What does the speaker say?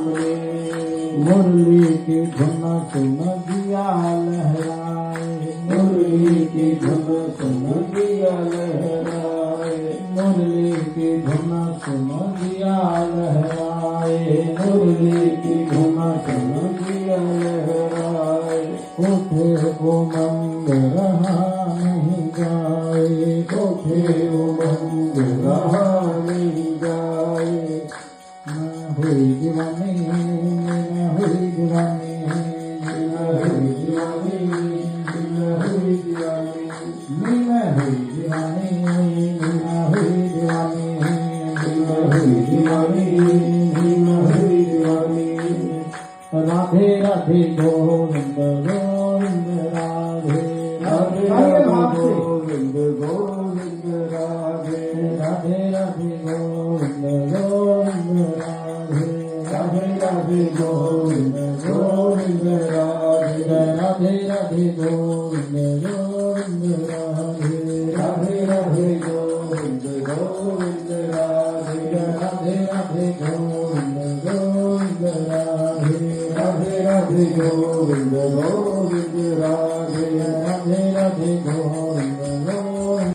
सामने। मुरली की धुन सुन दिया लहराए, मुरली की धुन सुन दिया लहराए। मुरली की धुन सुन दिया लहराए, मुरली की धुन सुन दिया लहराए। उठे उमंग रहा नहीं जाए, उठे उमंग रहा नहीं जाए। मैं हुई दीवानी, मैं हुई दीवानी, मैं हुई दीवानी, मैं हुई दीवानी। मैं हुई दीवानी, मैं हुई दीवानी, मैं हुई दीवानी, मैं हुई दीवानी। राधे राधे गोविंद गोविंद राधे राधे राधे गोविंद गोविंद राधे। राधे राधे गोविंद गोविंद राधे राधे राधे गोविंद गोविंद राधे। राधे राधे गोविंद गोविंद राधे राधे राधे गोविंद गोविंद राधे। राधे राधे गोविंद गोविंद राधे राधे राधे गोविंद गोविंद राधे। राधे राधे गोविंद